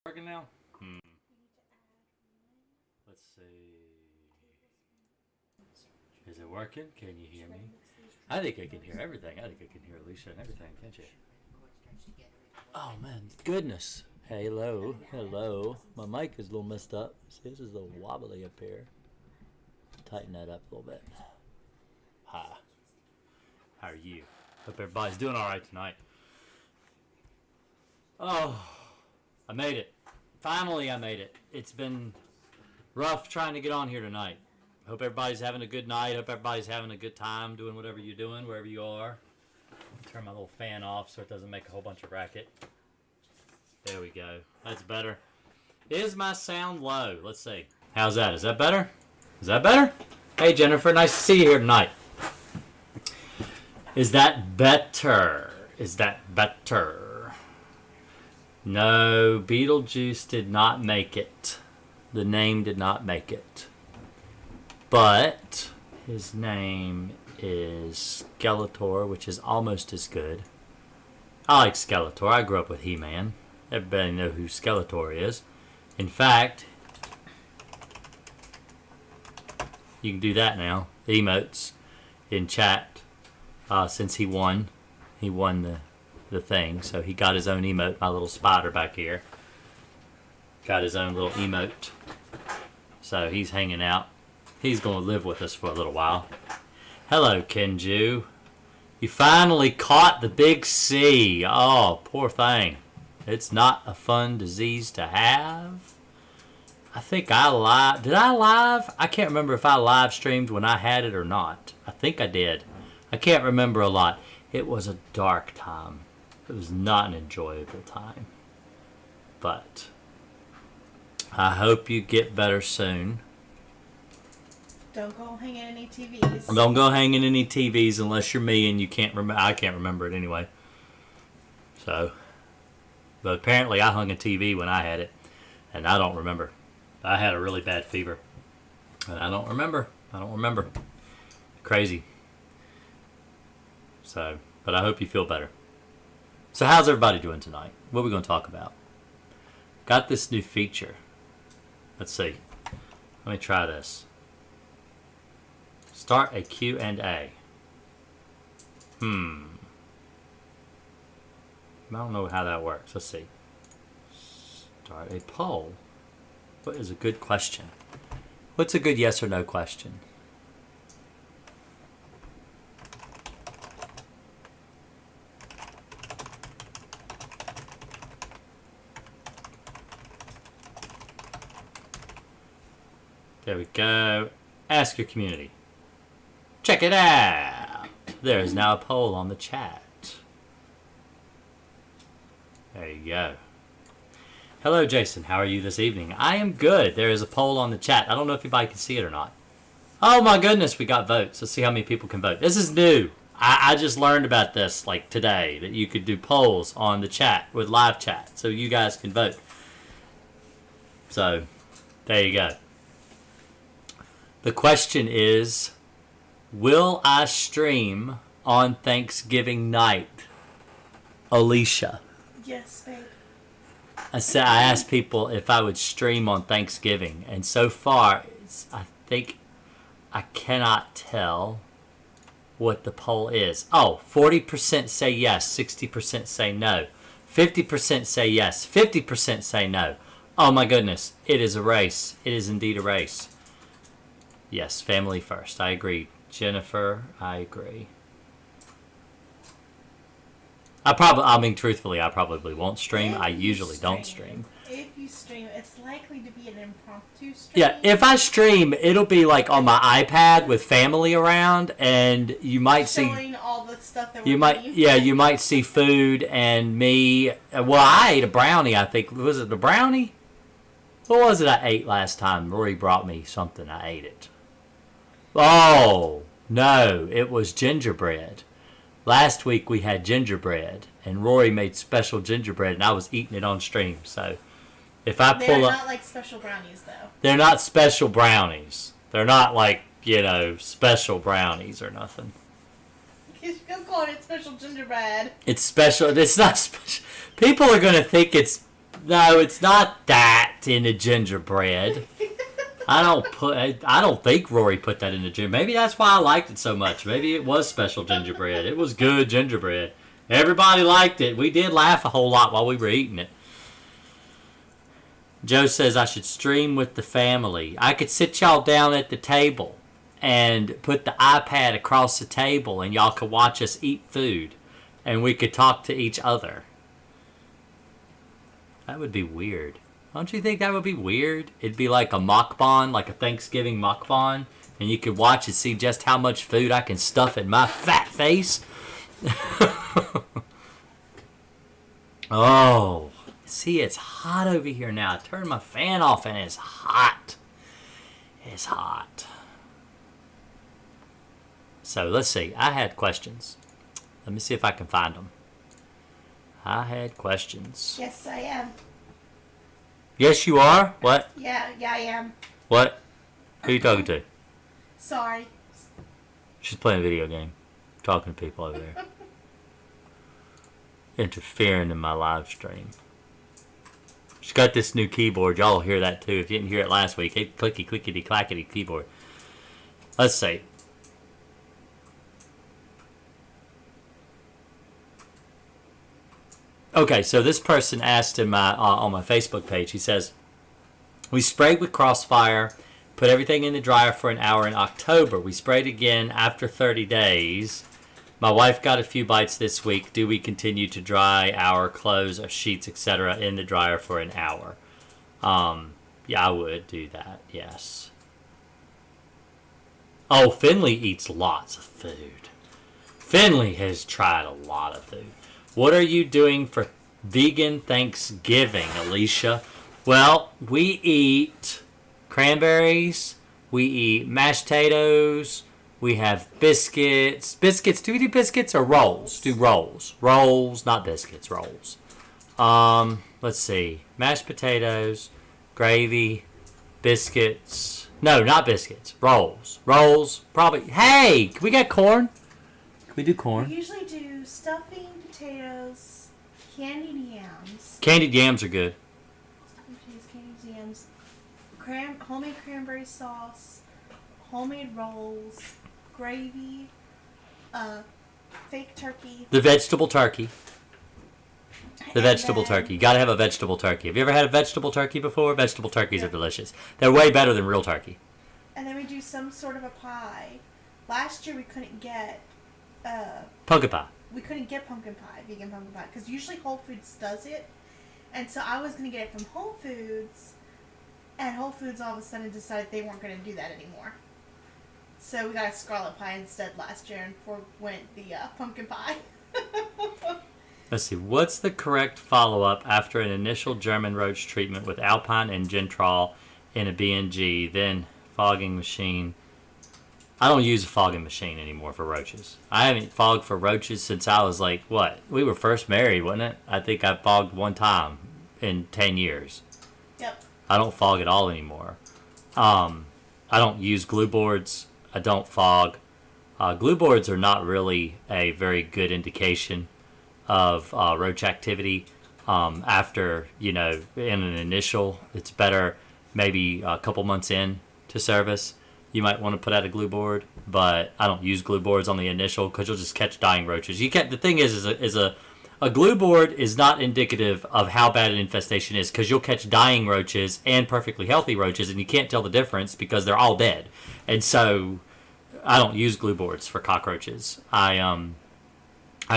Working now? Let's see. Is it working? Can you hear me? I think I can hear everything. I think I can hear Alicia and everything, can't you? Oh man, goodness. Hello, hello. My mic is a little messed up. See, this is a little wobbly up here. Tighten that up a little bit. Hi. How are you? Hope everybody's doing all right tonight. Oh, I made it. Finally, I made it. It's been rough trying to get on here tonight. Hope everybody's having a good night. Hope everybody's having a good time doing whatever you're doing, wherever you are. Turn my little fan off so it doesn't make a whole bunch of racket. There we go. That's better. Is my sound low? Let's see. How's that? Is that better? Is that better? Hey, Jennifer. Nice to see you here tonight. Is that better? Is that better? No, Beetlejuice did not make it. The name did not make it. But his name is Skeletor, which is almost as good. I like Skeletor. I grew up with He-Man. Everybody knows who Skeletor is. In fact, you can do that now. Emotes in chat. Since he won the thing. So he got his own emote. My little spider back here got his own little emote. So he's hanging out. He's going to live with us for a little while. Hello, Kenju. You finally caught the big C. Oh, poor thing. It's not a fun disease to have. I think I live. Did I live? I can't remember if I live streamed when I had it or not. I think I did. I can't remember a lot. It was a dark time. It was not an enjoyable time. But I hope you get better soon. Don't go hanging any TVs. Don't go hanging any TVs unless you're me and you can't remember. I can't remember it anyway. So, but apparently I hung a TV when I had it, and I don't remember. I had a really bad fever, and I don't remember. I don't remember. Crazy. So, but I hope you feel better. So how's everybody doing tonight? What are we going to talk about? Got this new feature. Let's see. Let me try this. Start a Q&A. I don't know how that works. Let's see. Start a poll. What is a good question? What's a good yes or no question? There we go. Ask your community. Check it out. There is now a poll on the chat. There you go. Hello, Jason. How are you this evening? I am good. There is a poll on the chat. I don't know if anybody can see it or not. Oh my goodness, we got votes. Let's see how many people can vote. This is new. I just learned about this like today, that you could do polls on the chat with live chat so you guys can vote. So, there you go. The question is, will I stream on Thanksgiving night? Alicia. Yes, babe. I asked people if I would stream on Thanksgiving, and so far, I think I cannot tell what the poll is. Oh, 40% say yes, 60% say no, 50% say yes, 50% say no. Oh my goodness, it is a race. It is indeed a race. Yes, family first. I agree. Jennifer, I agree. Truthfully, I probably won't stream. I usually don't stream. If you stream, it's likely to be an impromptu stream. Yeah, if I stream, it'll be like on my iPad with family around, and you might showing all the stuff that you might see food and me. Well, I ate a brownie. I think was it the brownie? What was it I ate last time? Rory brought me something. I ate it. Oh no, it was gingerbread. Last week we had gingerbread, and Rory made special gingerbread, and I was eating it on stream. So, if I pull up, they're not like special brownies, though. They're not special brownies. They're not like special brownies or nothing. Because you're calling it special gingerbread. It's special. It's not special. People are gonna think it's No, it's not that in the gingerbread. I don't think Rory put that in the gingerbread. Maybe that's why I liked it so much. Maybe it was special gingerbread. It was good gingerbread. Everybody liked it. We did laugh a whole lot while we were eating it. Joe says I should stream with the family. I could sit y'all down at the table and put the iPad across the table and y'all could watch us eat food. And we could talk to each other. That would be weird. Don't you think that would be weird? It'd be like a mukbang, like a Thanksgiving mukbang, and you could watch and see just how much food I can stuff in my fat face. Oh, see, it's hot over here now. I turned my fan off and it's hot. It's hot. So let's see. I had questions. Let me see if I can find them. I had questions. Yes, I am. Yes, you are? What? Yeah, I am. What? Who are you talking to? Sorry. She's playing a video game. Talking to people over there. Interfering in my live stream. She's got this new keyboard. Y'all will hear that too. If you didn't hear it last week, it's clicky, clickety, clackety keyboard. Let's see. Okay, so this person asked in my on my Facebook page, he says, we sprayed with Crossfire, put everything in the dryer for an hour in October. We sprayed again after 30 days. My wife got a few bites this week. Do we continue to dry our clothes or sheets, etc. in the dryer for an hour? Yeah, I would do that, yes. Oh, Finley eats lots of food. Finley has tried a lot of food. What are you doing for vegan Thanksgiving, Alicia? Well, we eat cranberries, we eat mashed potatoes, we have biscuits. Biscuits, do we do biscuits or rolls? Do rolls. Rolls, not biscuits, rolls. Let's see. Mashed potatoes, gravy, biscuits. No, not biscuits. Rolls. Rolls, probably. Hey, we got corn? Can we do corn? We usually do stuffing, potatoes, candied yams. Candied yams are good. Stuffing potatoes, candied yams, homemade cranberry sauce, homemade rolls, gravy, fake turkey. The vegetable turkey. The vegetable turkey. You gotta have a vegetable turkey. Have you ever had a vegetable turkey before? Vegetable turkeys are delicious. They're way better than real turkey. And then we do some sort of a pie. Last year we couldn't get pumpkin pie. We couldn't get pumpkin pie, vegan pumpkin pie, because usually Whole Foods does it. And so I was going to get it from Whole Foods, and Whole Foods all of a sudden decided they weren't going to do that anymore. So we got a scarlet pie instead last year and forwent the pumpkin pie. Let's see. What's the correct follow-up after an initial German roach treatment with Alpine and Gentrol in a B&G, then fogging machine? I don't use a fogging machine anymore for roaches. I haven't fogged for roaches since I was like, what? We were first married, wasn't it? I think I fogged one time in 10 years. Yep. I don't fog at all anymore. I don't use glue boards. I don't fog. Glue boards are not really a very good indication of roach activity. After, in an initial, it's better maybe a couple months in to service. You might want to put out a glue board, but I don't use glue boards on the initial because you'll just catch dying roaches. The thing is a glue board is not indicative of how bad an infestation is because you'll catch dying roaches and perfectly healthy roaches, and you can't tell the difference because they're all dead. And so I don't use glue boards for cockroaches. I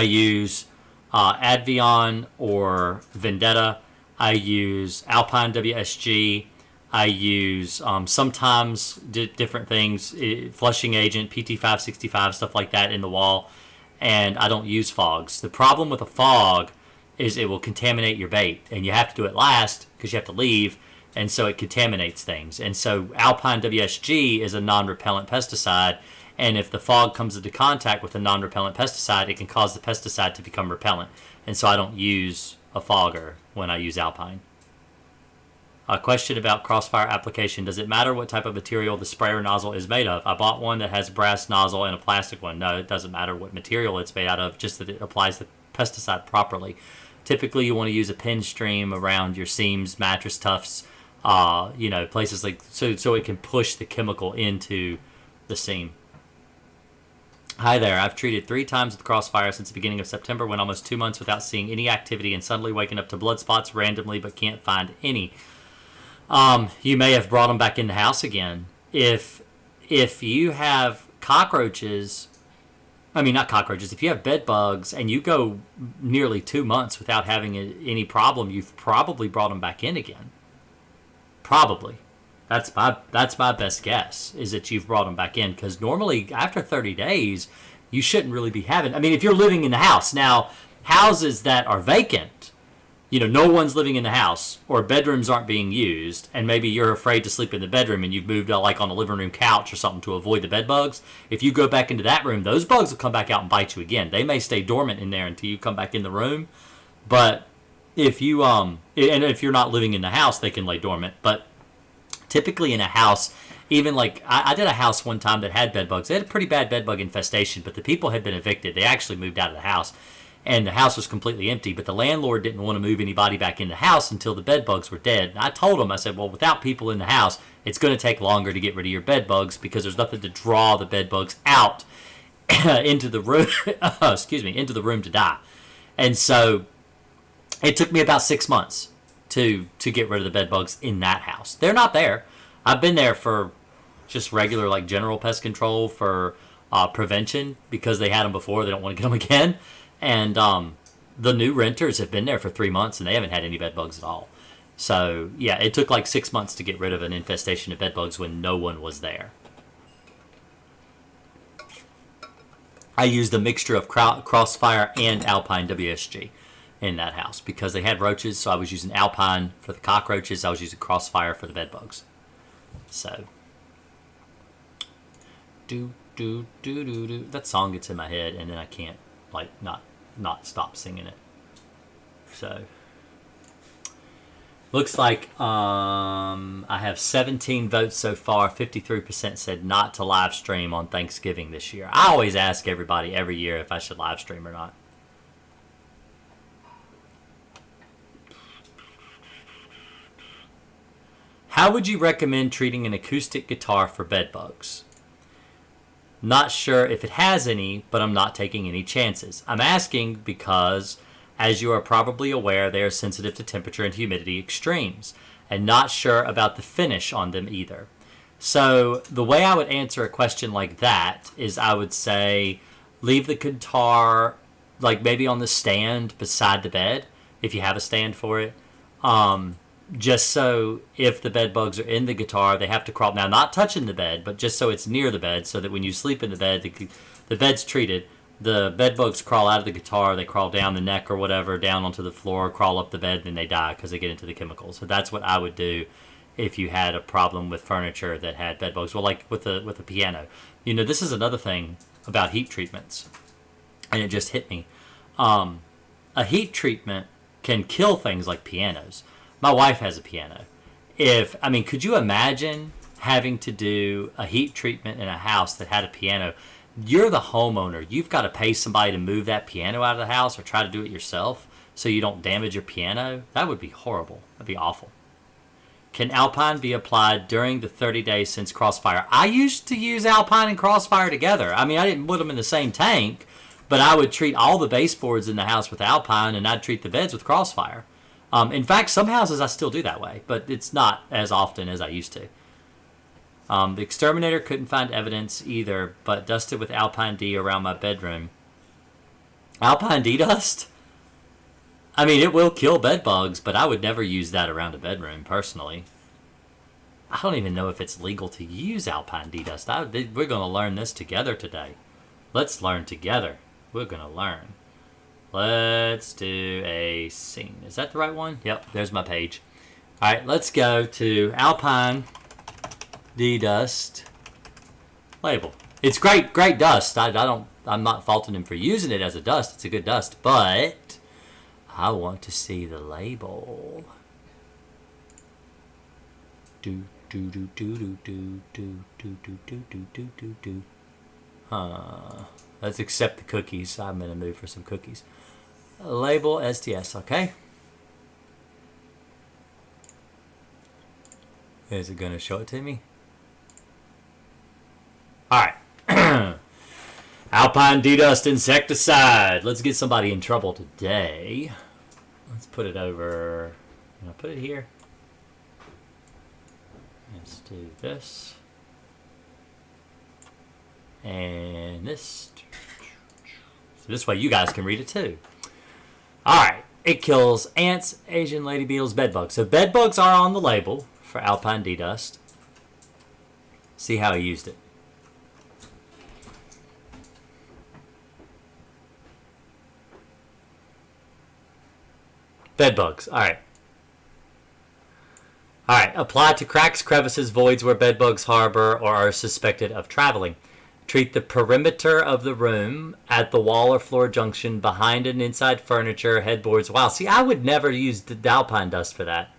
use Advion or Vendetta. I use Alpine WSG. I use sometimes different things, flushing agent, PT565, stuff like that in the wall, and I don't use fogs. The problem with a fog is it will contaminate your bait, and you have to do it last because you have to leave, and so it contaminates things. And so Alpine WSG is a non-repellent pesticide, and if the fog comes into contact with a non-repellent pesticide, it can cause the pesticide to become repellent. And so I don't use a fogger when I use Alpine. A question about Crossfire application. Does it matter what type of material the sprayer nozzle is made of? I bought one that has brass nozzle and a plastic one. No, it doesn't matter what material it's made out of, just that it applies the pesticide properly. Typically, you want to use a pin stream around your seams, mattress tufts, places like so it can push the chemical into the seam. Hi there. I've treated 3 times with Crossfire since the beginning of September. Went almost 2 months without seeing any activity and suddenly waking up to blood spots randomly, but can't find any. You may have brought them back in the house again. If you have cockroaches, not cockroaches, if you have bed bugs and you go nearly 2 months without having any problem, you've probably brought them back in again. Probably. That's my best guess, is that you've brought them back in, because normally after 30 days, you shouldn't really be having... if you're living in the house. Now, houses that are vacant, no one's living in the house, or bedrooms aren't being used, and maybe you're afraid to sleep in the bedroom and you've moved like on a living room couch or something to avoid the bed bugs. If you go back into that room, those bugs will come back out and bite you again. They may stay dormant in there until you come back in the room, but if you and if you're not living in the house, they can lay dormant. But typically in a house, even like I did a house one time that had bed bugs. They had a pretty bad bed bug infestation, but the people had been evicted. They actually moved out of the house, and the house was completely empty. But the landlord didn't want to move anybody back in the house until the bed bugs were dead. And I told him, I said, well, without people in the house, it's going to take longer to get rid of your bed bugs, because there's nothing to draw the bed bugs out into the room. Into the room to die. And so it took me about 6 months to get rid of the bed bugs in that house. They're not there. I've been there for just regular, like, general pest control for prevention, because they had them before. They don't want to get them again. And the new renters have been there for 3 months, and they haven't had any bed bugs at all. So, yeah, it took like 6 months to get rid of an infestation of bed bugs when no one was there. I used a mixture of Crossfire and Alpine WSG in that house, because they had roaches, so I was using Alpine for the cockroaches. I was using Crossfire for the bed bugs. So, that song gets in my head, and then I can't not stop singing it. So, looks like I have 17 votes so far. 53% said not to live stream on Thanksgiving this year. I always ask everybody every year if I should live stream or not. How would you recommend treating an acoustic guitar for bed bugs? Not sure if it has any, but I'm not taking any chances. I'm asking because, as you are probably aware, they are sensitive to temperature and humidity extremes, and not sure about the finish on them either. So the way I would answer a question like that is I would say leave the guitar like maybe on the stand beside the bed, if you have a stand for it. Just so if the bed bugs are in the guitar, they have to crawl. Now, not touching the bed, but just so it's near the bed, so that when you sleep in the bed, the bed's treated. The bed bugs crawl out of the guitar, they crawl down the neck or whatever, down onto the floor, crawl up the bed, and then they die because they get into the chemicals. So that's what I would do if you had a problem with furniture that had bed bugs. Well, like with a piano. This is another thing about heat treatments, and it just hit me. A heat treatment can kill things like pianos. My wife has a piano. Could you imagine having to do a heat treatment in a house that had a piano? You're the homeowner. You've got to pay somebody to move that piano out of the house or try to do it yourself so you don't damage your piano. That would be horrible. That'd be awful. Can Alpine be applied during the 30 days since Crossfire? I used to use Alpine and Crossfire together. I didn't put them in the same tank, but I would treat all the baseboards in the house with Alpine, and I'd treat the beds with Crossfire. In fact, some houses I still do that way, but it's not as often as I used to. The exterminator couldn't find evidence either, but dusted with Alpine D around my bedroom. Alpine D dust? It will kill bed bugs, but I would never use that around a bedroom, personally. I don't even know if it's legal to use Alpine D dust. We're going to learn this together today. Let's learn together. We're going to learn. Let's do a scene. Is that the right one? Yep, there's my page. All right, let's go to Alpine D dust label. It's great dust. I'm not faulting him for using it as a dust. It's a good dust, but I want to see the label. Let's accept the cookies. I'm in a mood for some cookies. Label STS, okay? Is it going to show it to me? Alright. Alpine D dust insecticide. Let's get somebody in trouble today. Let's put it over. Can I put it here? Let's do this. And this. So this way you guys can read it too. Alright. It kills ants, Asian lady beetles, bedbugs. So bedbugs are on the label for Alpine D dust. See how he used it. Bedbugs. Alright. Alright. Apply to cracks, crevices, voids where bedbugs harbor or are suspected of traveling. Treat the perimeter of the room at the wall or floor junction, behind and inside furniture, headboards. Wow. See, I would never use the Alpine dust for that.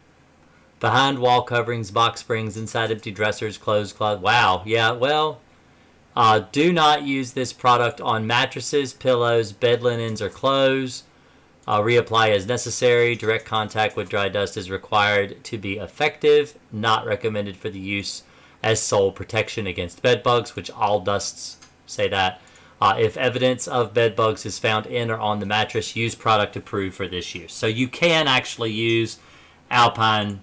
Behind wall coverings, box springs, inside empty dressers, clothes, closet. Wow. Yeah, well, do not use this product on mattresses, pillows, bed linens, or clothes. Reapply as necessary. Direct contact with dry dust is required to be effective. Not recommended for the use as sole protection against bed bugs, which all dusts say that. If evidence of bed bugs is found in or on the mattress, use product approved for this use. So you can actually use Alpine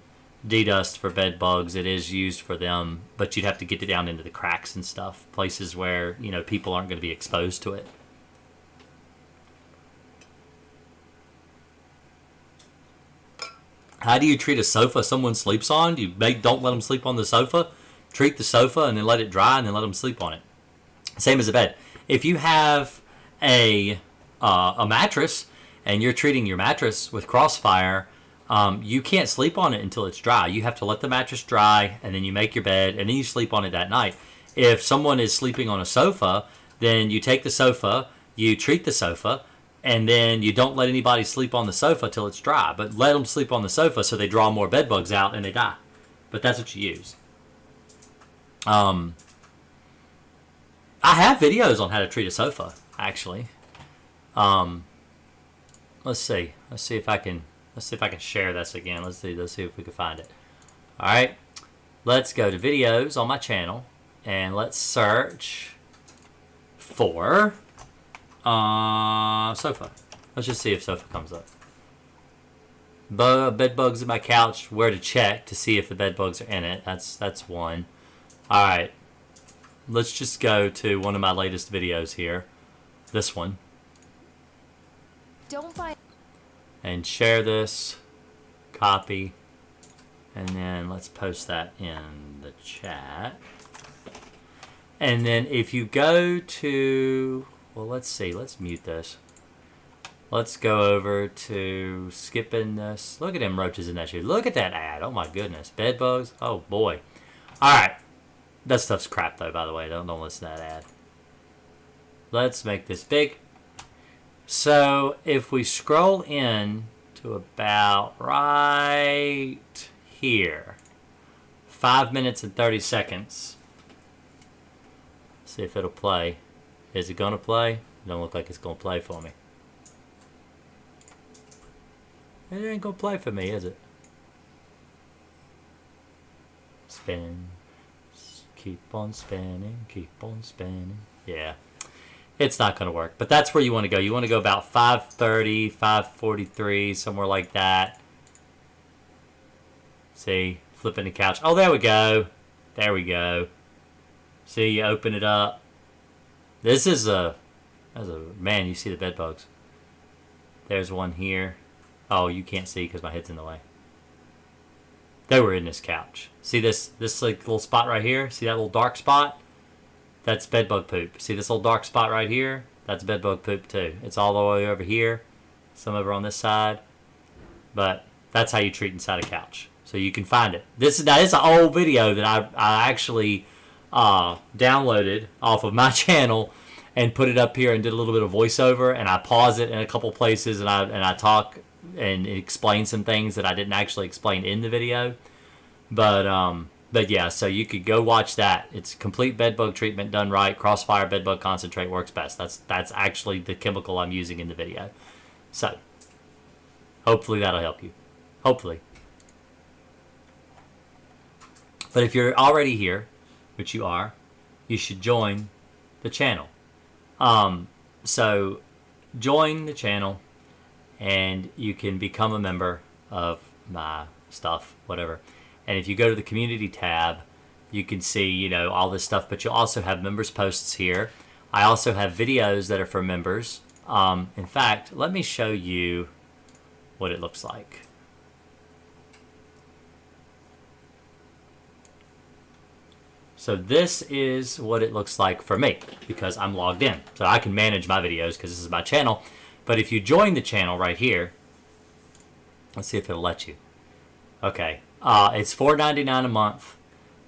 D dust for bed bugs. It is used for them, but you'd have to get it down into the cracks and stuff, places where, you know, people aren't going to be exposed to it. How do you treat a sofa someone sleeps on? Don't let them sleep on the sofa. Treat the sofa and then let it dry and then let them sleep on it. Same as a bed. If you have a mattress and you're treating your mattress with Crossfire, you can't sleep on it until it's dry. You have to let the mattress dry, and then you make your bed, and then you sleep on it that night. If someone is sleeping on a sofa, then you take the sofa, you treat the sofa, and then you don't let anybody sleep on the sofa till it's dry. But let them sleep on the sofa so they draw more bed bugs out and they die. But that's what you use. I have videos on how to treat a sofa, actually. Let's see. Let's see if I can share this again. Let's see if we can find it. All right. Let's go to videos on my channel and let's search for sofa. Let's just see if sofa comes up. Bed bugs in my couch. Where to check to see if the bed bugs are in it. That's one. All right. Let's just go to one of my latest videos here. This one. Don't buy. And share this. Copy. And then let's post that in the chat. And then if you go to, well, let's see. Let's mute this. Let's go over to skipping this. Look at them roaches in that shoe. Look at that ad. Oh my goodness. Bed bugs. Oh boy. All right. That stuff's crap though, by the way. Don't listen to that ad. Let's make this big. So if we scroll in to about right here, 5 minutes and 30 seconds. See if it'll play. Is it gonna play? It don't look like it's gonna play for me. It ain't gonna play for me, is it? Spin. Keep on spinning. Keep on spinning. Yeah. It's not gonna work. But that's where you want to go. You want to go about 5:30, 5:43, somewhere like that. See? Flipping the couch. Oh, there we go. There we go. See, you open it up. This is man, you see the bed bugs. There's one here. Oh, you can't see because my head's in the way. They were in this couch. See this like little spot right here? See that little dark spot? That's bedbug poop. See this little dark spot right here? That's bedbug poop too. It's all the way over here. Some over on this side. But that's how you treat inside a couch. So you can find it. This is an old video that I actually downloaded off of my channel and put it up here and did a little bit of voiceover, and I pause it in a couple places and I talk and explain some things that I didn't actually explain in the video. But yeah, so you could go watch that. It's complete bedbug treatment done right. Crossfire bedbug concentrate works best. That's actually the chemical I'm using in the video. So Hopefully that'll help you. Hopefully. But if you're already here, which you are, you should join the channel. So join the channel and you can become a member of my stuff, whatever. And if you go to the community tab, you can see, all this stuff, but you'll also have members posts here. I also have videos that are for members. In fact, let me show you what it looks like. So this is what it looks like for me because I'm logged in. So I can manage my videos because this is my channel. But if you join the channel right here, let's see if it'll let you. Okay, it's $4.99 a month.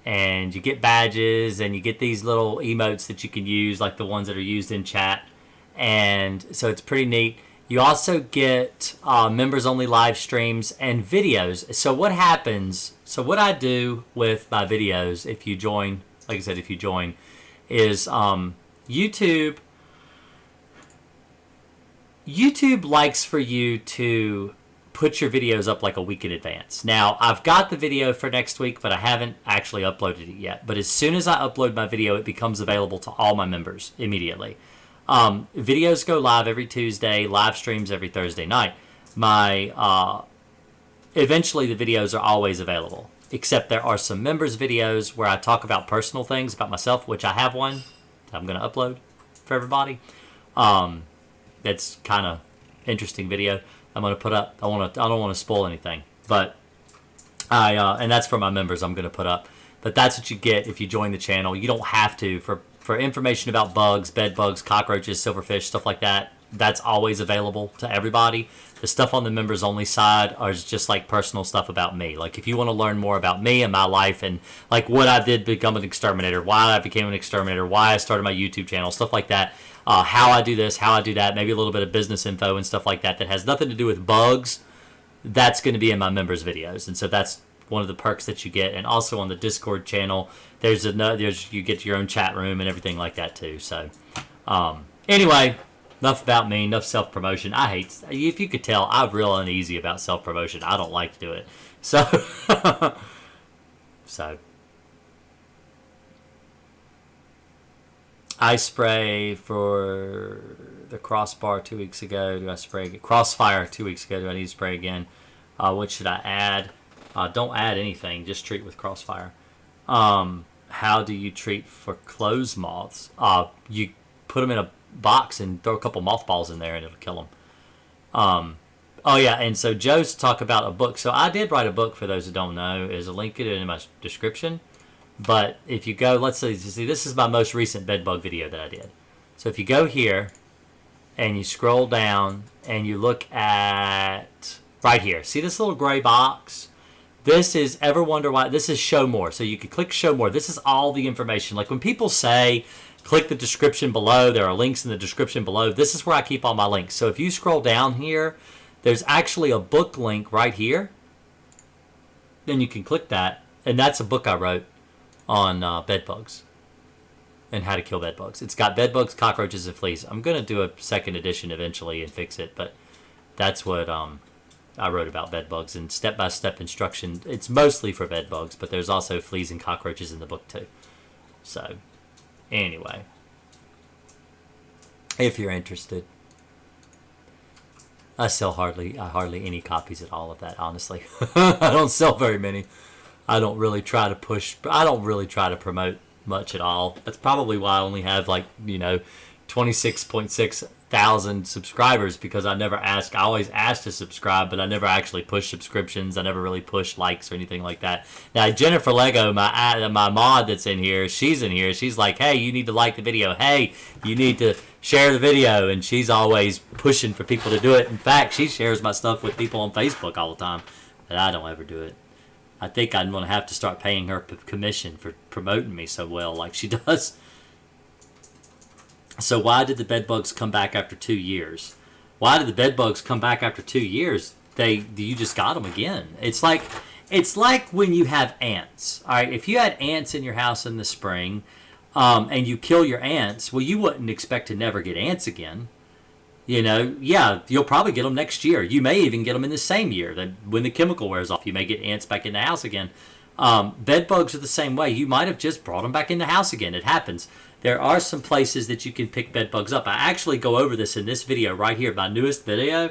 And you get badges and you get these little emotes that you can use, like the ones that are used in chat. And so it's pretty neat. You also get members only live streams and videos. So what happens, so what I do with my videos, if you join, like I said, if you join, is YouTube likes for you to put your videos up like a week in advance. Now, I've got the video for next week, but I haven't actually uploaded it yet. But as soon as I upload my video, it becomes available to all my members immediately. Videos go live every Tuesday, live streams every Thursday night. Eventually the videos are always available, except there are some members videos where I talk about personal things about myself, which I have one that I'm going to upload for everybody. That's kind of interesting video. I'm going to put up. I don't want to spoil anything, but and that's for my members. I'm going to put up, but that's what you get if you join the channel. You don't have to for information about bugs, bed bugs, cockroaches, silverfish, stuff like that. That's always available to everybody. The stuff on the members only side is just like personal stuff about me. Like if you want to learn more about me and my life and like what I did become an exterminator, why I became an exterminator, why I started my YouTube channel, stuff like that. How I do this, how I do that, maybe a little bit of business info and stuff like that that has nothing to do with bugs, that's going to be in my members' videos. And so that's one of the perks that you get. And also on the Discord channel, you get your own chat room and everything like that too. So anyway, enough about me, enough self-promotion. If you could tell, I'm real uneasy about self-promotion. I don't like to do it. So, I spray for the crossbar 2 weeks ago. Do I spray again? Crossfire 2 weeks ago. Do I need to spray again? What should I add? Don't add anything. Just treat with crossfire. How do you treat for clothes moths? You put them in a box and throw a couple mothballs in there and it'll kill them. Oh yeah, and so Joe's talk about a book. So I did write a book, for those who don't know. There's a link in my description. But if you go, let's see, this is my most recent bedbug video that I did. So if you go here and you scroll down and you look at right here, see this little gray box? This is, ever wonder why, this is show more. So you can click show more. This is all the information. Like when people say, click the description below, there are links in the description below. This is where I keep all my links. So if you scroll down here, there's actually a book link right here. Then you can click that. And that's a book I wrote on bedbugs and how to kill bedbugs. It's got bedbugs, cockroaches, and fleas. I'm going to do a second edition eventually and fix it, but that's what I wrote about bedbugs and step-by-step instruction. It's mostly for bedbugs, but there's also fleas and cockroaches in the book too. So, anyway, if you're interested, I sell hardly any copies at all of that, honestly. I don't sell very many. I don't really try to promote much at all. That's probably why I only have 26.6 thousand subscribers, because I never ask. I always ask to subscribe, but I never actually push subscriptions. I never really push likes or anything like that. Now Jennifer Lego, my mod that's in here, she's in here. She's like, hey, you need to like the video. Hey, you need to share the video, and she's always pushing for people to do it. In fact, she shares my stuff with people on Facebook all the time, but I don't ever do it. I think I'm going to have to start paying her commission for promoting me so well like she does. So why did the bedbugs come back after 2 years? Why did the bedbugs come back after 2 years? You just got them again. It's like when you have ants. All right, if you had ants in your house in the spring, and you kill your ants, well, you wouldn't expect to never get ants again. yeah, you'll probably get them next year. You may even get them in the same year. That when the chemical wears off, you may get ants back in the house again. Bed bugs are the same way. You might have just brought them back in the house again. It happens. There are some places that you can pick bed bugs up. I actually go over this in this video right here, my newest video.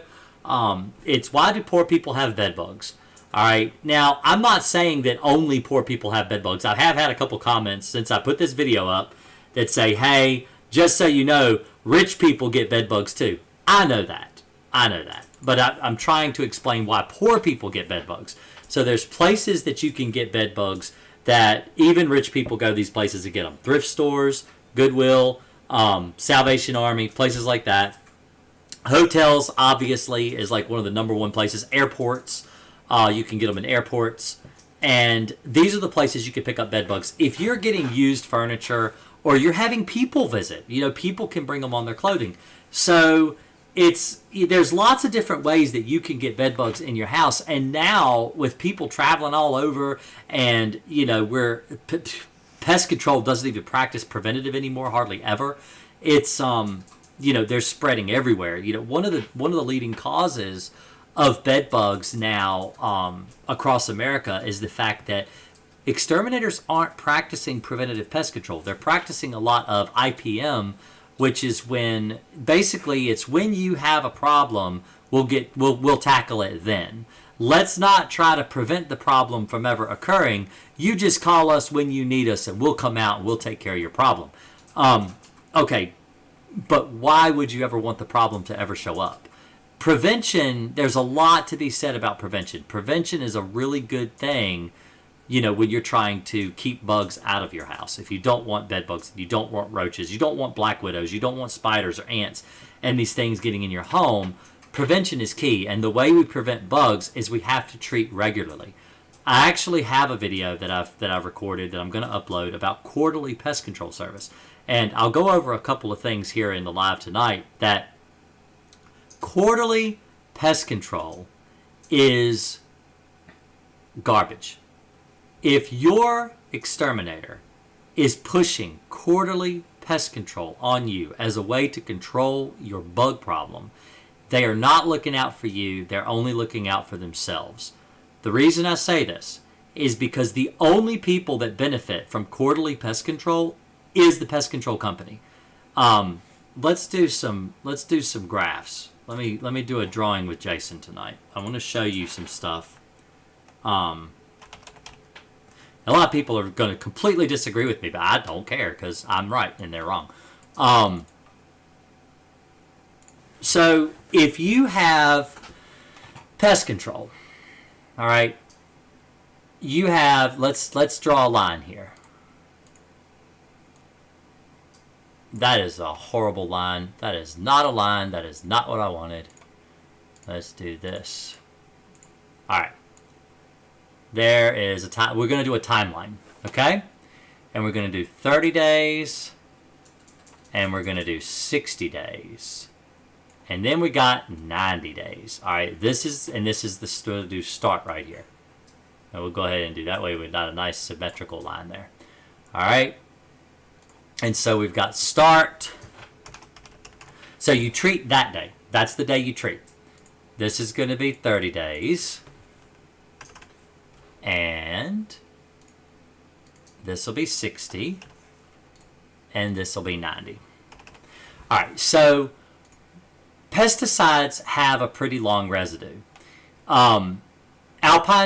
It's why do poor people have bed bugs? All right. Now, I'm not saying that only poor people have bed bugs. I have had a couple comments since I put this video up that say, hey, just so you know, rich people get bed bugs too. I know that. But I'm trying to explain why poor people get bed bugs. So there's places that you can get bed bugs that even rich people go to these places to get them. Thrift stores, Goodwill, Salvation Army, places like that. Hotels, obviously, is like one of the number one places. Airports, you can get them in airports. And these are the places you can pick up bed bugs. If you're getting used furniture or you're having people visit, people can bring them on their clothing. So there's lots of different ways that you can get bed bugs in your house. And now with people traveling all over and, where pest control doesn't even practice preventative anymore, hardly ever. It's, they're spreading everywhere. One of the leading causes of bed bugs now across America is the fact that exterminators aren't practicing preventative pest control. They're practicing a lot of IPM, which is when basically it's when you have a problem, we'll tackle it then. Let's not try to prevent the problem from ever occurring. You just call us when you need us and we'll come out and we'll take care of your problem. Okay, but why would you ever want the problem to ever show up? Prevention, there's a lot to be said about prevention. Prevention is a really good thing, when you're trying to keep bugs out of your house. If you don't want bed bugs, you don't want roaches, you don't want black widows, you don't want spiders or ants and these things getting in your home, prevention is key. And the way we prevent bugs is we have to treat regularly. I actually have a video that I've recorded that I'm going to upload about quarterly pest control service. And I'll go over a couple of things here in the live tonight that quarterly pest control is garbage. If your exterminator is pushing quarterly pest control on you as a way to control your bug problem, they are not looking out for you. They're only looking out for themselves. The reason I say this is because the only people that benefit from quarterly pest control is the pest control company. Let's do some graphs. Let me do a drawing with Jason tonight. I want to show you some stuff. A lot of people are going to completely disagree with me, but I don't care because I'm right and they're wrong. So if you have pest control, all right, you have, let's draw a line here. That is a horrible line. That is not a line. That is not what I wanted. Let's do this. All right. There is a time. We're going to do a timeline, okay? And we're going to do 30 days, and we're going to do 60 days, and then we got 90 days. All right. This is the start right here. And we'll go ahead and do that way. We've got a nice symmetrical line there. All right. And so we've got start. So you treat that day. That's the day you treat. This is going to be 30 days. And this will be 60. And this will be 90. All right. So pesticides have a pretty long residue. Alpine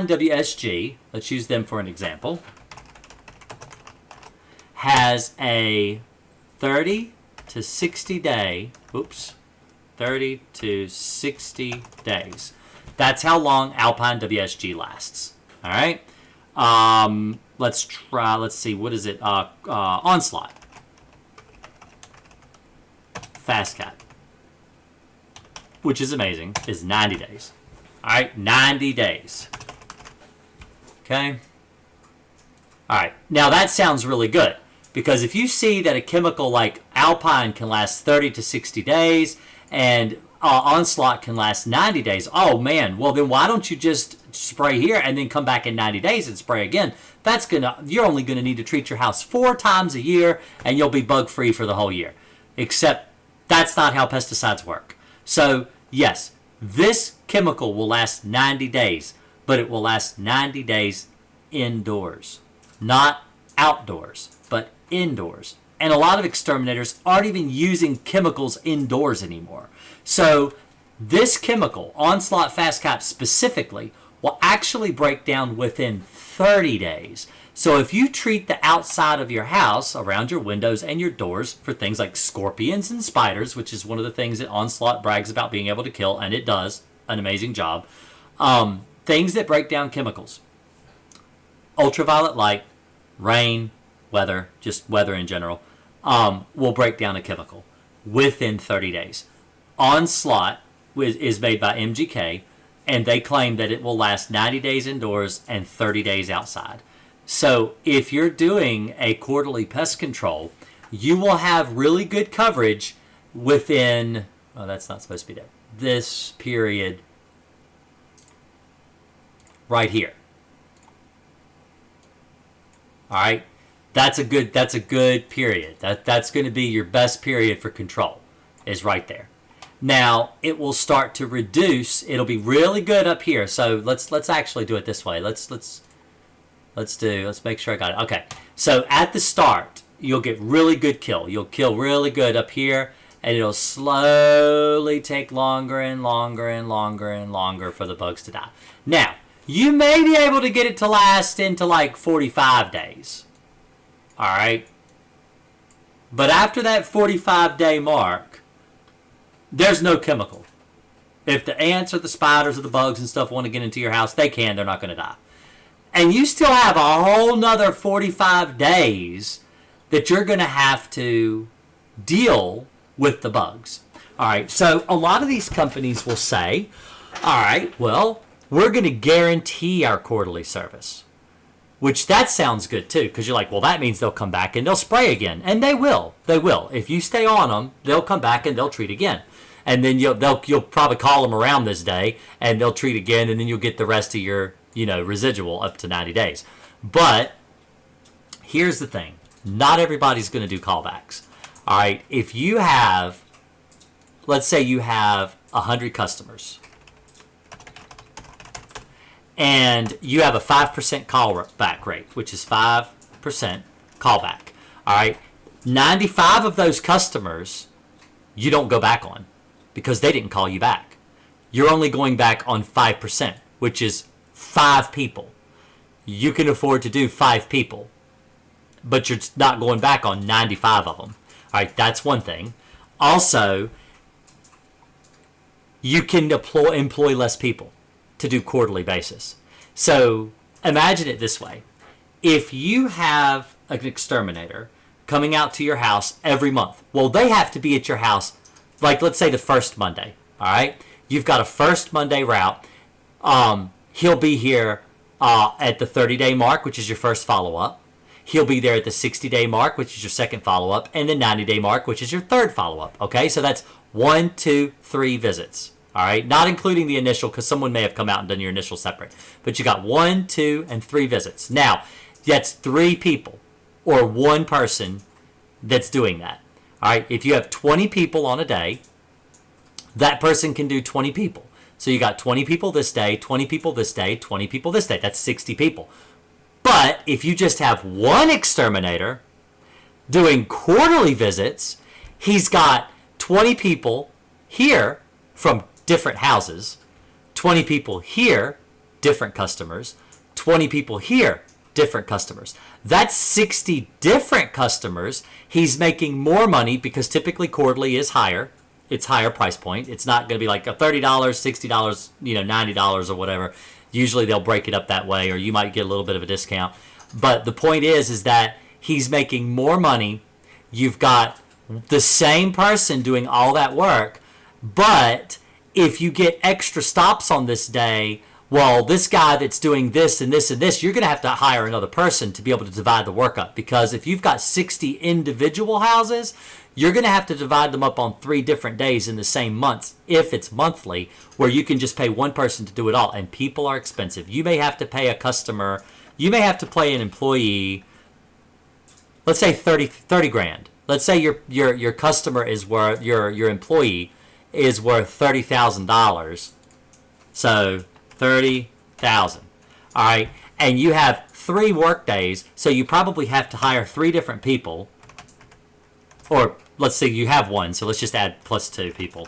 WSG, let's use them for an example, has a 30 to 60 day, 30 to 60 days. That's how long Alpine WSG lasts. All right. Let's see, what is it? Onslaught. Fast Cat, which is amazing, is 90 days. All right, 90 days. Okay. All right. Now that sounds really good. Because if you see that a chemical like Alpine can last 30 to 60 days and Onslaught can last 90 days, oh man, well then why don't you just spray here and then come back in 90 days and spray again? You're only going to need to treat your house 4 times a year and you'll be bug free for the whole year. Except that's not how pesticides work. So, yes, this chemical will last 90 days, but it will last 90 days indoors, not outdoors, but indoors. And a lot of exterminators aren't even using chemicals indoors anymore. So this chemical, Onslaught Fast Cap specifically, will actually break down within 30 days. So if you treat the outside of your house, around your windows and your doors, for things like scorpions and spiders, which is one of the things that Onslaught brags about being able to kill, and it does an amazing job, things that break down chemicals, ultraviolet light, rain, weather, just weather in general, will break down a chemical within 30 days. Onslaught is made by MGK, and they claim that it will last 90 days indoors and 30 days outside. So if you're doing a quarterly pest control, you will have really good coverage within, oh, that's not supposed to be there, this period right here. All right, that's a good period. That's going to be your best period for control, is right there. Now it will start to reduce. It'll be really good up here. So let's actually do it this way. Let's make sure I got it. Okay. So at the start, you'll get really good kill. You'll kill really good up here, and it'll slowly take longer and longer and longer and longer for the bugs to die. Now, you may be able to get it to last into like 45 days. All right. But after that 45-day mark, there's no chemical. If the ants or the spiders or the bugs and stuff want to get into your house, they can. They're not going to die. And you still have a whole nother 45 days that you're going to have to deal with the bugs. All right. So a lot of these companies will say, all right, well, we're going to guarantee our quarterly service. Which that sounds good too, because you're like, well, that means they'll come back and they'll spray again. And they will. They will. If you stay on them, they'll come back and they'll treat again. And then you'll probably call them around this day, and they'll treat again, and then you'll get the rest of your, residual up to 90 days. But here's the thing. Not everybody's going to do callbacks. All right. If you have, let's say you have 100 customers, and you have a 5% callback rate, which is 5% callback. All right. 95 of those customers you don't go back on because they didn't call you back. You're only going back on 5%, which is 5 people. You can afford to do 5 people, but you're not going back on 95 of them. All right. That's one thing. Also, you can employ less people to do quarterly basis. So imagine it this way. If you have an exterminator coming out to your house every month, well, they have to be at your house, like let's say the first Monday. All right. You've got a first Monday route. He'll be here at the 30-day mark, which is your first follow-up. He'll be there at the 60-day mark, which is your second follow-up, and the 90-day mark, which is your third follow-up. Okay. So that's 1, 2, 3 visits. All right, not including the initial, because someone may have come out and done your initial separate. But you got 1, 2, and 3 visits. Now, that's 3 people or 1 person that's doing that. All right, if you have 20 people on a day, that person can do 20 people. So you got 20 people this day, 20 people this day, 20 people this day. That's 60 people. But if you just have 1 exterminator doing quarterly visits, he's got 20 people here from different houses, 20 people here, different customers, 20 people here, different customers. That's 60 different customers. He's making more money because typically quarterly is higher. It's higher price point. It's not going to be like a $30, $60, $90 or whatever. Usually they'll break it up that way, or you might get a little bit of a discount. But the point is that he's making more money. You've got the same person doing all that work, but if you get extra stops on this day, well, this guy that's doing this and this and this, you're going to have to hire another person to be able to divide the work up. Because if you've got 60 individual houses, you're going to have to divide them up on 3 different days in the same months, if it's monthly, where you can just pay one person to do it all. And people are expensive. You may have to pay a customer, you may have to pay an employee, let's say 30 grand. Let's say your customer is where your employee is worth $30,000. So $30,000. All right, and you have 3 work days, so you probably have to hire 3 different people. Or let's say you have 1, so let's just add plus 2 people.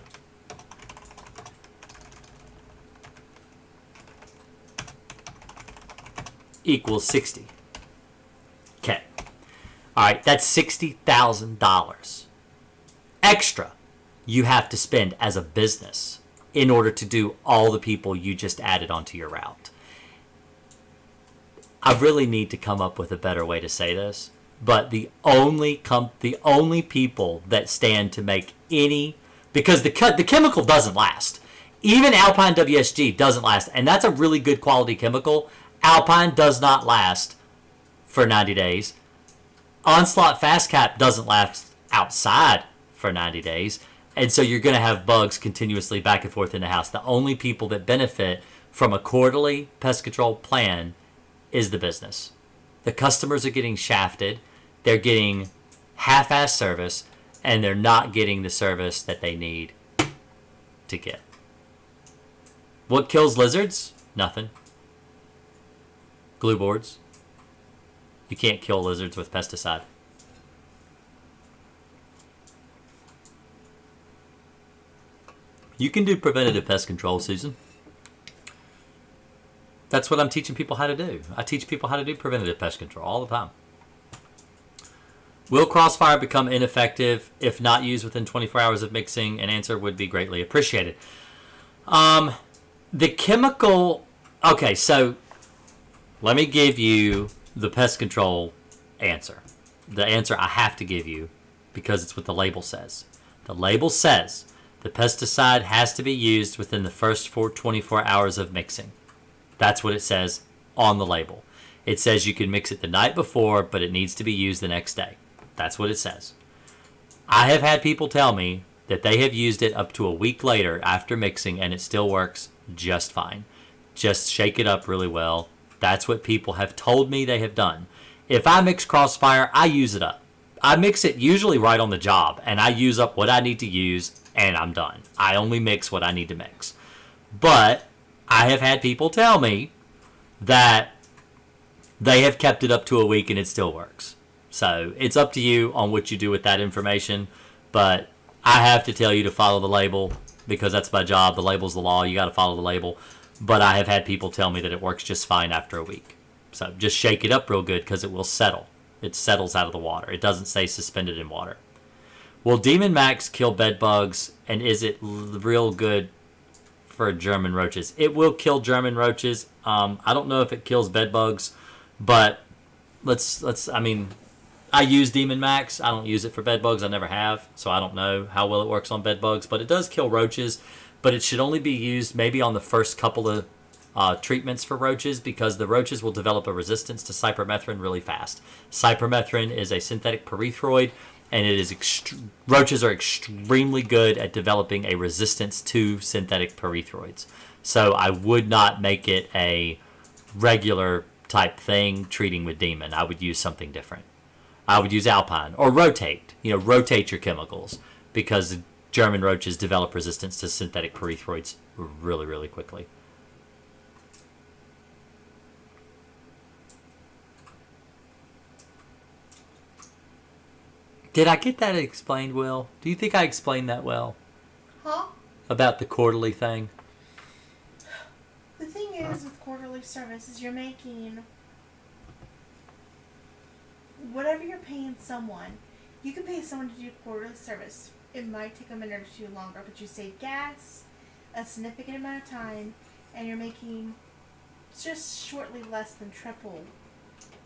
Equals 60. Okay. All right, that's $60,000 extra you have to spend as a business in order to do all the people you just added onto your route. I really need to come up with a better way to say this, but the only people that stand to make any, because the chemical doesn't last. Even Alpine WSG doesn't last, and that's a really good quality chemical. Alpine does not last for 90 days. Onslaught Fast Cap doesn't last outside for 90 days. And so you're going to have bugs continuously back and forth in the house. The only people that benefit from a quarterly pest control plan is the business. The customers are getting shafted. They're getting half-ass service, and they're not getting the service that they need to get. What kills lizards? Nothing. Glue boards. You can't kill lizards with pesticide. You can do preventative pest control, Susan. That's what I'm teaching people how to do. I teach people how to do preventative pest control all the time. Will Crossfire become ineffective if not used within 24 hours of mixing? An answer would be greatly appreciated. The chemical... Okay, so let me give you the pest control answer. The answer I have to give you because it's what the label says. The label says the pesticide has to be used within the first 24 hours of mixing. That's what it says on the label. It says you can mix it the night before, but it needs to be used the next day. That's what it says. I have had people tell me that they have used it up to a week later after mixing and it still works just fine. Just shake it up really well. That's what people have told me they have done. If I mix Crossfire, I use it up. I mix it usually right on the job, and I use up what I need to use, and I'm done. I only mix what I need to mix. But I have had people tell me that they have kept it up to a week and it still works. So it's up to you on what you do with that information, but I have to tell you to follow the label because that's my job. The label's the law. You got to follow the label. But I have had people tell me that it works just fine after a week. So just shake it up real good because it will settle. It settles out of the water. It doesn't stay suspended in water. Will Demon Max kill bed bugs, and is it real good for German roaches? It will kill German roaches. I don't know if it kills bed bugs, but I use Demon Max. I don't use it for bed bugs. I never have, so I don't know how well it works on bed bugs, but it does kill roaches. But it should only be used maybe on the first couple of treatments for roaches because the roaches will develop a resistance to cypermethrin really fast. Cypermethrin is a synthetic pyrethroid, and it is roaches are extremely good at developing a resistance to synthetic pyrethroids. So I would not make it a regular type thing treating with Demon. I would use something different. I would use Alpine or rotate. Rotate your chemicals because German roaches develop resistance to synthetic pyrethroids really, really quickly. Did I get that explained well? Do you think I explained that well? Huh? About the quarterly thing? The thing is with quarterly services, you're making whatever you're paying someone. You can pay someone to do quarterly service. It might take a minute or two longer, but you save gas, a significant amount of time, and you're making just shortly less than triple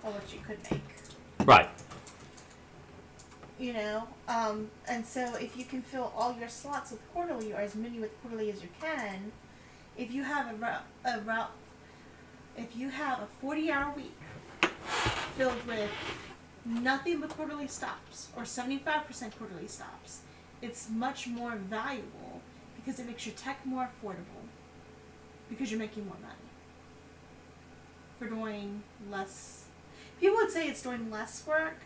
of what you could make. Right. And so if you can fill all your slots with quarterly, or as many with quarterly as you can, if you have if you have a 40-hour week filled with nothing but quarterly stops, or 75% quarterly stops, it's much more valuable because it makes your tech more affordable because you're making more money for doing less. People would say it's doing less work,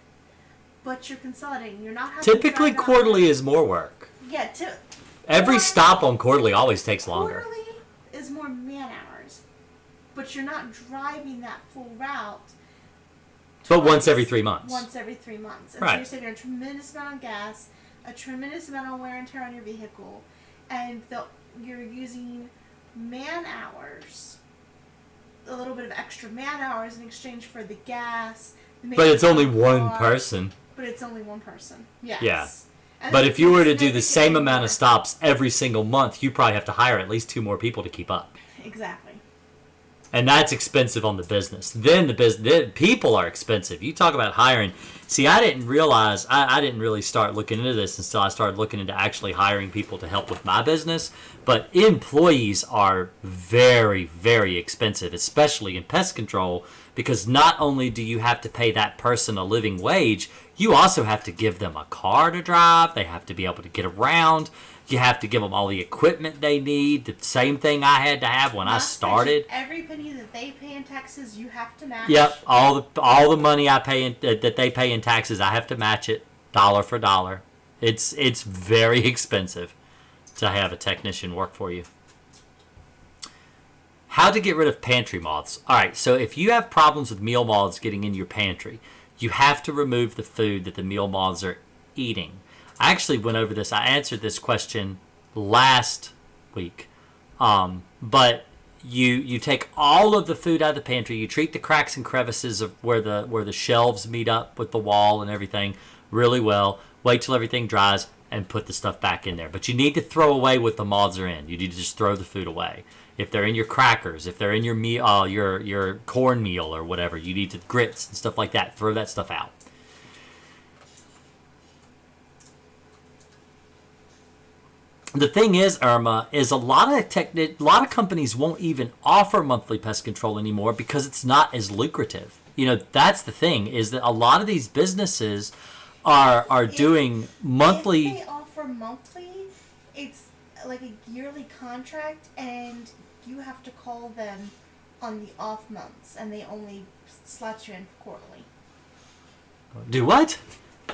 but you're consolidating. You're not having typically quarterly is more work. Yeah, Every stop on quarterly always takes longer. Quarterly is more man hours, but you're not driving that full route. But once every 3 months. Once every 3 months. And Right. so you're saving a tremendous amount of gas, a tremendous amount of wear and tear on your vehicle, and you're using man hours, a little bit of extra man hours in exchange for the gas. But it's only one person. But it's only one person. Yes. Yeah. And But if you were to do the significantly same amount more. of stops every single month, you probably have to hire at least 2 more people to keep up. Exactly. And that's expensive on the business. Then the people are expensive. You talk about hiring. See, I didn't realize, I didn't really start looking into this until I started looking into actually hiring people to help with my business. But employees are very, very expensive, especially in pest control, because not only do you have to pay that person a living wage, you also have to give them a car to drive. They have to be able to get around. You have to give them all the equipment they need. The same thing I had to have when I started. Every penny that they pay in taxes, you have to match. Yep, all the money I pay that they pay in taxes, I have to match it dollar for dollar. It's very expensive to have a technician work for you. How to get rid of pantry moths. All right, so if you have problems with meal moths getting in your pantry, you have to remove the food that the meal moths are eating. I actually went over this. I answered this question last week. But you take all of the food out of the pantry. You treat the cracks and crevices of where the shelves meet up with the wall and everything really well. Wait till everything dries and put the stuff back in there. But you need to throw away what the moths are in. You need to just throw the food away. If they're in your crackers, if they're in your meal, your cornmeal or whatever, you need to grits and stuff like that. Throw that stuff out. The thing is, Irma, is a lot of companies won't even offer monthly pest control anymore because it's not as lucrative. You know, that's the thing, is that a lot of these businesses are doing monthly. If they offer monthly, it's like a yearly contract, and you have to call them on the off months, and they only slot you in for quarterly. Do what?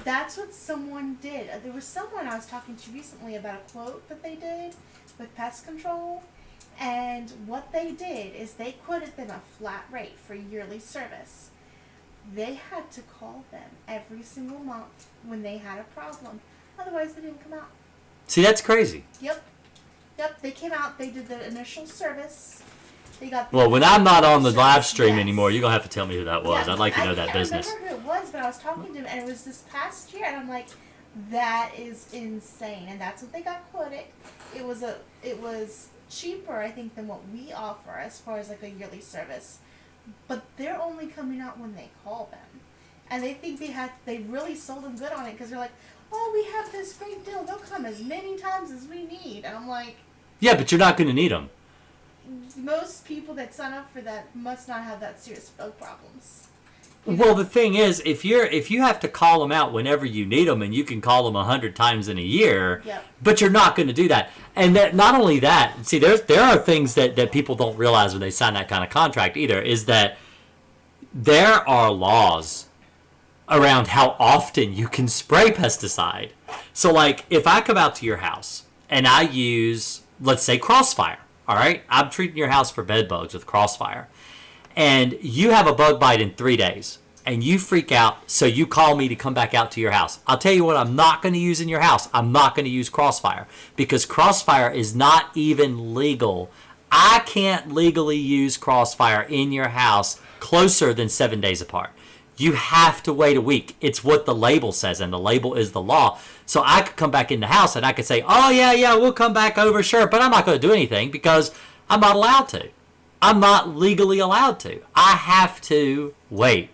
That's what someone did. There was someone I was talking to recently about a quote that they did with pest control, and what they did is they quoted them a flat rate for yearly service. They had to call them every single month when they had a problem. Otherwise, they didn't come out. See, that's crazy. Yep. They came out, they did the initial service. They got Well, when I'm not on the service, live stream yes. anymore, you're going to have to tell me who that was. Yeah, I'd like to know that business. I can't remember who it was, but I was talking to him, and it was this past year, and I'm like, that is insane. And that's what they got quoted. It was cheaper, I think, than what we offer as far as like a yearly service. But they're only coming out when they call them. And they think they really sold them good on it, because they're like, oh, we have this great deal. They'll come as many times as we need. And I'm like, Yeah, but you're not going to need them. most people that sign up for that must not have that serious bug problems. Well, the thing is, if you have to call them out whenever you need them, and you can call them 100 times in a year, Yep. but you're not going to do that. And that, not only that, see, there are things that people don't realize when they sign that kind of contract either, is that there are laws around how often you can spray pesticide. So, like, if I come out to your house and I use, let's say, Crossfire, all right? I'm treating your house for bed bugs with Crossfire. And you have a bug bite in 3 days, and you freak out, so you call me to come back out to your house. I'll tell you what I'm not going to use in your house. I'm not going to use Crossfire, because Crossfire is not even legal. I can't legally use Crossfire in your house closer than 7 days apart. You have to wait a week. It's what the label says, and the label is the law. So I could come back in the house, and I could say, oh, yeah, we'll come back over, sure, but I'm not going to do anything because I'm not allowed to. I'm not legally allowed to. I have to wait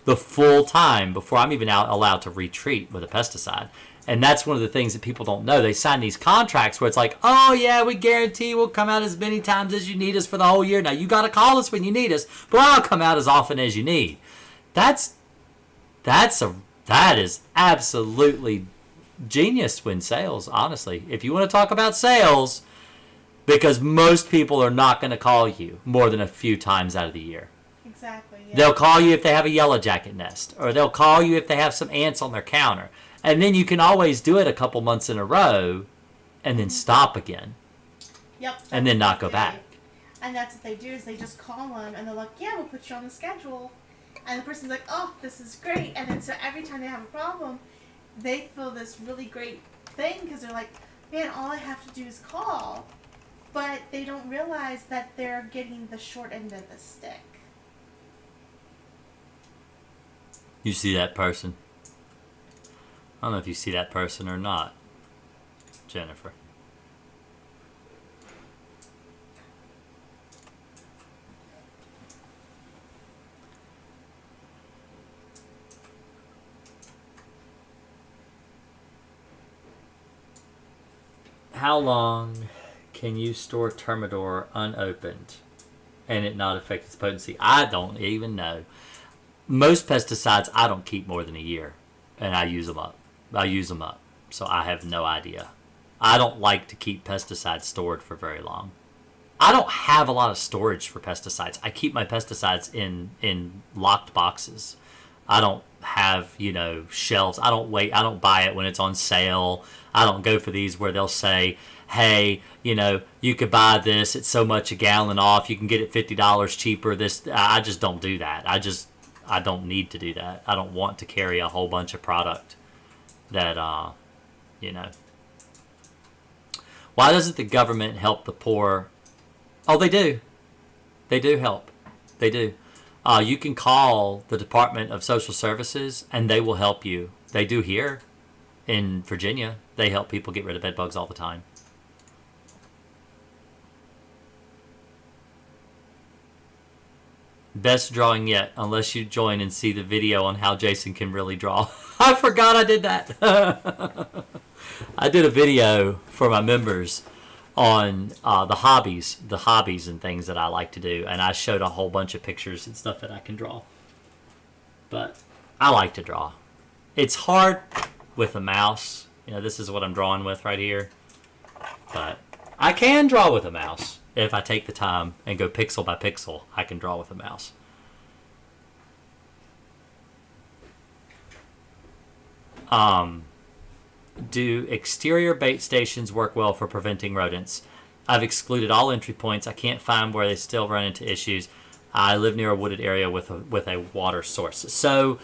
the full time before I'm even allowed to retreat with a pesticide. And that's one of the things that people don't know. They sign these contracts where it's like, oh, yeah, we guarantee we'll come out as many times as you need us for the whole year. Now, you got to call us when you need us, but I'll come out as often as you need. That is absolutely genius when sales, honestly. If you want to talk about sales, because most people are not going to call you more than a few times out of the year. Exactly. Yeah. They'll call you if they have a yellow jacket nest, or they'll call you if they have some ants on their counter. And then you can always do it a couple months in a row and then stop again. Yep. And then not go back. And that's what they do, is they just call them and they're like, yeah, we'll put you on the schedule. And the person's like, oh, this is great. And then so every time they have a problem, they feel this really great thing because they're like, man, all I have to do is call. But they don't realize that they're getting the short end of the stick. You see that person? I don't know if you see that person or not, Jennifer. How long can you store Termidor unopened and it not affect its potency? I don't even know. Most pesticides I don't keep more than a year, and I use them up. So I have no idea. I don't like to keep pesticides stored for very long. I don't have a lot of storage for pesticides. I keep my pesticides in locked boxes. I don't have, shelves. I don't buy it when it's on sale. I don't go for these where they'll say, hey, you could buy this. It's so much a gallon off. You can get it $50 cheaper. I just don't do that. I don't need to do that. I don't want to carry a whole bunch of product that, Why doesn't the government help the poor? Oh, they do. They do help. They do. You can call the Department of Social Services, and they will help you. They do here in Virginia. They help people get rid of bed bugs all the time. Best drawing yet, unless you join and see the video on how Jason can really draw. I forgot I did that. I did a video for my members on the hobbies and things that I like to do, and I showed a whole bunch of pictures and stuff that I can draw. But I like to draw. It's hard with a mouse. This is what I'm drawing with right here. But I can draw with a mouse. If I take the time and go pixel by pixel, I can draw with a mouse. Do exterior bait stations work well for preventing rodents? I've excluded all entry points. I can't find where they still run into issues. I live near a wooded area with a water source. So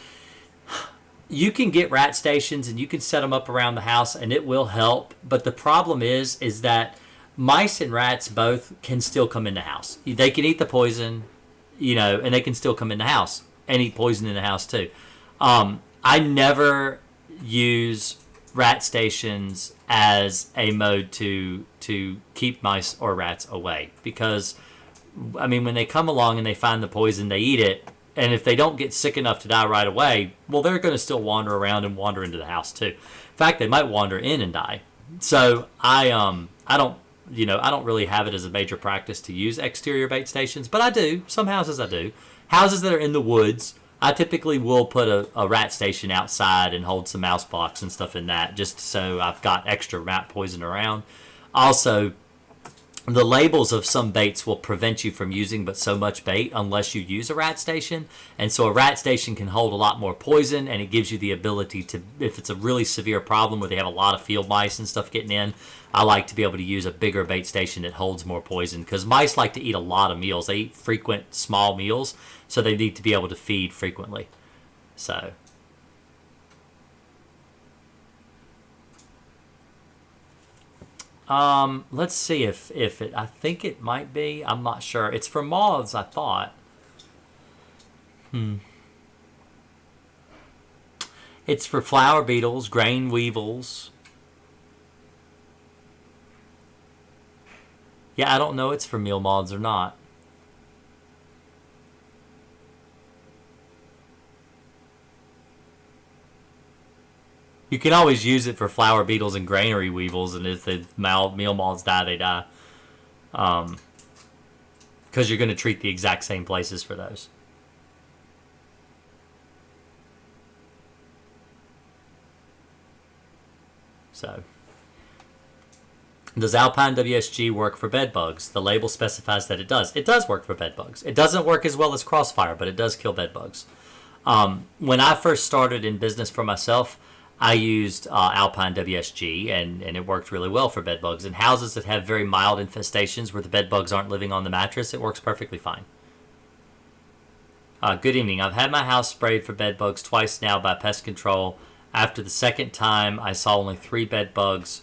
you can get rat stations and you can set them up around the house and it will help. But the problem is that mice and rats both can still come in the house. They can eat the poison, and they can still come in the house and eat poison in the house too. I never use rat stations as a mode to keep mice or rats away, because when they come along and they find the poison, they eat it, and if they don't get sick enough to die right away, well, they're going to still wander around and wander into the house too. In fact, they might wander in and die. So I don't really have it as a major practice to use exterior bait stations, but I do. Some houses I do. Houses that are in the woods, I typically will put a rat station outside and hold some mouse blocks and stuff in that, just so I've got extra rat poison around. Also, the labels of some baits will prevent you from using but so much bait unless you use a rat station. And so a rat station can hold a lot more poison, and it gives you the ability to, if it's a really severe problem where they have a lot of field mice and stuff getting in, I like to be able to use a bigger bait station that holds more poison, because mice like to eat a lot of meals. They eat frequent small meals, so they need to be able to feed frequently. So let's see if it, I think it might be, I'm not sure. It's for moths, I thought. It's for flower beetles, grain weevils. Yeah, I don't know it's for meal moths or not. You can always use it for flower beetles and granary weevils, and if the meal moths die, they die. Because you're going to treat the exact same places for those. So, does Alpine WSG work for bed bugs? The label specifies that it does. It does work for bed bugs. It doesn't work as well as Crossfire, but it does kill bed bugs. When I first started in business for myself, I used Alpine WSG, and it worked really well for bed bugs. In houses that have very mild infestations where the bed bugs aren't living on the mattress, it works perfectly fine. Good evening. I've had my house sprayed for bed bugs twice now by pest control. After the second time, I saw only 3 bed bugs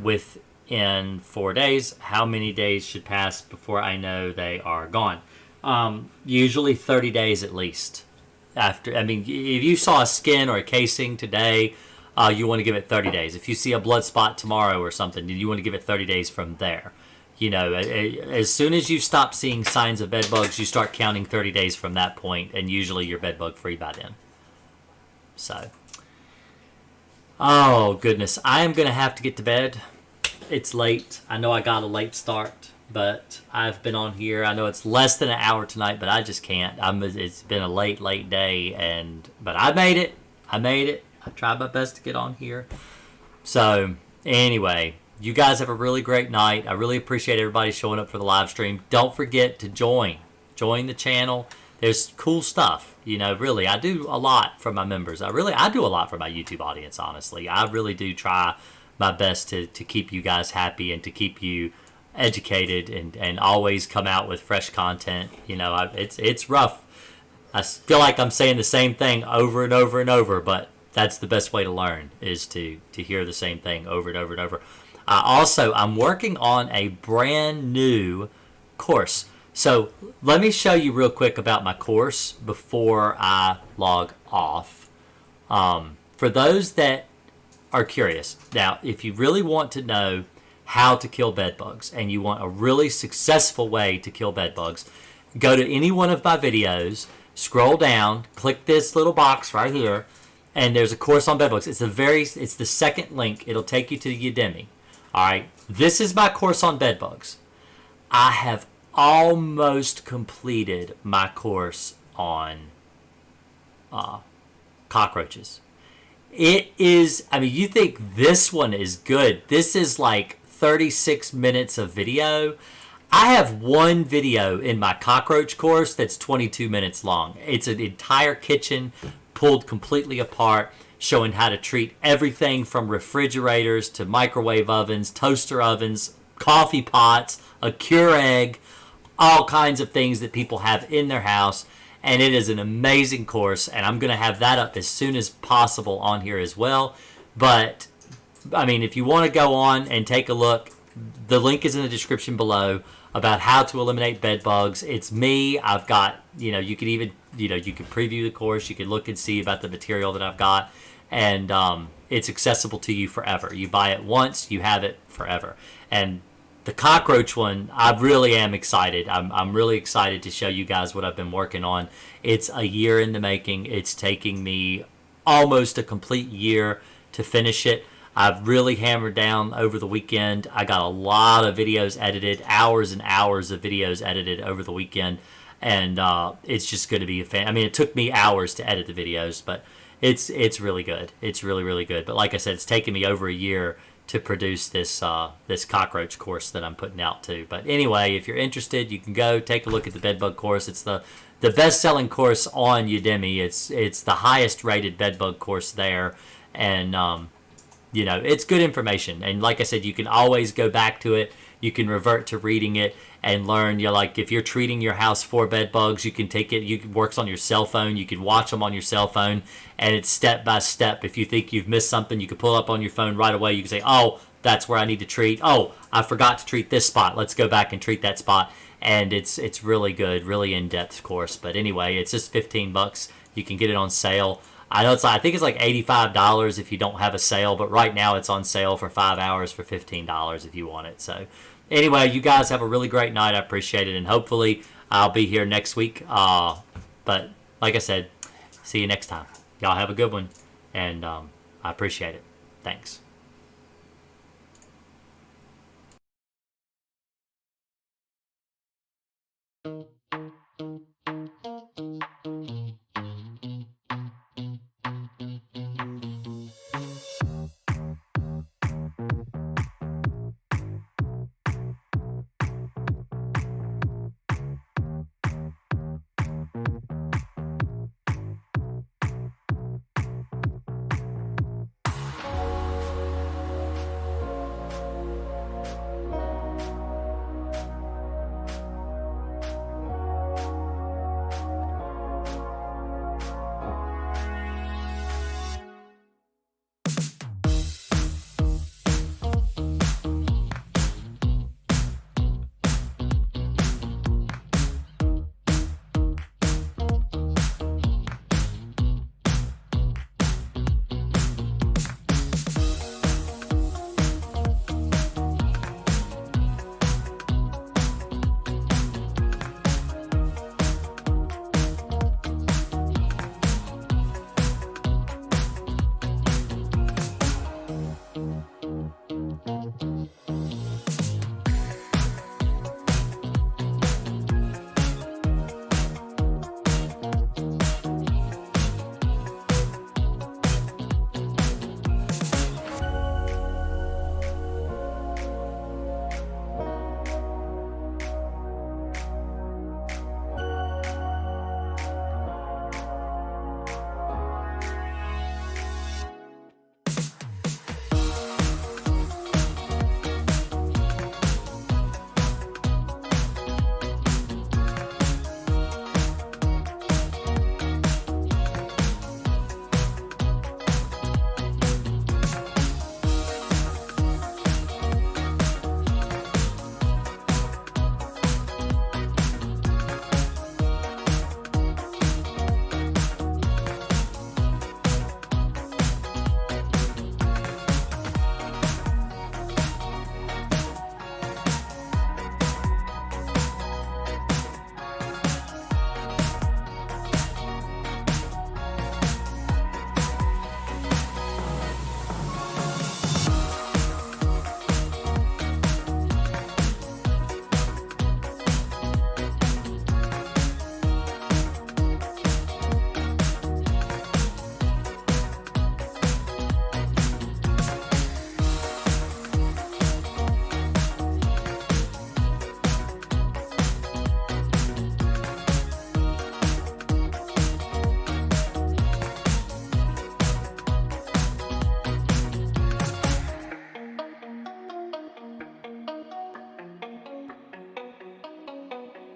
within 4 days. How many days should pass before I know they are gone? Usually 30 days at least. After, I mean, if you saw a skin or a casing today, you want to give it 30 days. If you see a blood spot tomorrow or something, you want to give it 30 days from there. You know, as soon as you stop seeing signs of bed bugs, you start counting 30 days from that point, and usually you're bed bug free by then. So, oh goodness, I am going to have to get to bed. It's late. I know I got a late start, but I've been on here. I know it's less than an hour tonight, but I just can't. It's been a late day, but I made it. I tried my best to get on here. So, anyway, you guys have a really great night. I really appreciate everybody showing up for the live stream. Don't forget to join the channel. There's cool stuff. You know, really, I do a lot for my members. I do a lot for my YouTube audience, honestly. I really do try my best to keep you guys happy and to keep you educated and always come out with fresh content. You know, it's rough. I feel like I'm saying the same thing over and over and over, but that's the best way to learn, is to hear the same thing over and over and over. Also, I'm working on a brand new course. So let me show you real quick about my course before I log off. For those that are curious, now, if you really want to know how to kill bed bugs and you want a really successful way to kill bed bugs, go to any one of my videos, scroll down, click this little box right here, and there's a course on bed bugs. It's the second link. It'll take you to Udemy. All right, this is my course on bed bugs. I have almost completed my course on cockroaches. It is, I mean, you think this one is good. This is like 36 minutes of video. I have one video in my cockroach course that's 22 minutes long. It's an entire kitchen pulled completely apart, showing how to treat everything from refrigerators to microwave ovens, toaster ovens, coffee pots, a Keurig, all kinds of things that people have in their house. And it is an amazing course, and I'm going to have that up as soon as possible on here as well. But, I mean, if you want to go on and take a look, the link is in the description below about how to eliminate bed bugs. It's me. I've got, you could even, you could preview the course. You could look and see about the material that I've got. And it's accessible to you forever. You buy it once, you have it forever. And the cockroach one, I really am excited. I'm really excited to show you guys what I've been working on. It's a year in the making. It's taking me almost a complete year to finish it. I've really hammered down over the weekend. I got a lot of videos edited, hours and hours of videos edited over the weekend. And it's just going to be I mean, it took me hours to edit the videos, but it's really good. It's really, really good. But like I said, it's taken me over a year to produce this this cockroach course that I'm putting out too. But anyway, if you're interested, you can go take a look at the bedbug course. It's the best-selling course on Udemy. It's the highest rated bedbug course there, and it's good information. And like I said, you can always go back to it. You can revert to reading it and learn. Like if you're treating your house for bed bugs, you can take it. It works on your cell phone. You can watch them on your cell phone, and it's step by step. If you think you've missed something, you can pull up on your phone right away. You can say, "Oh, that's where I need to treat. Oh, I forgot to treat this spot. Let's go back and treat that spot." And it's really good, really in-depth course. But anyway, it's just $15. You can get it on sale. I think it's like $85 if you don't have a sale, but right now it's on sale for 5 hours for $15 if you want it. So anyway, you guys have a really great night. I appreciate it, and hopefully I'll be here next week. But like I said, see you next time. Y'all have a good one, and I appreciate it. Thanks.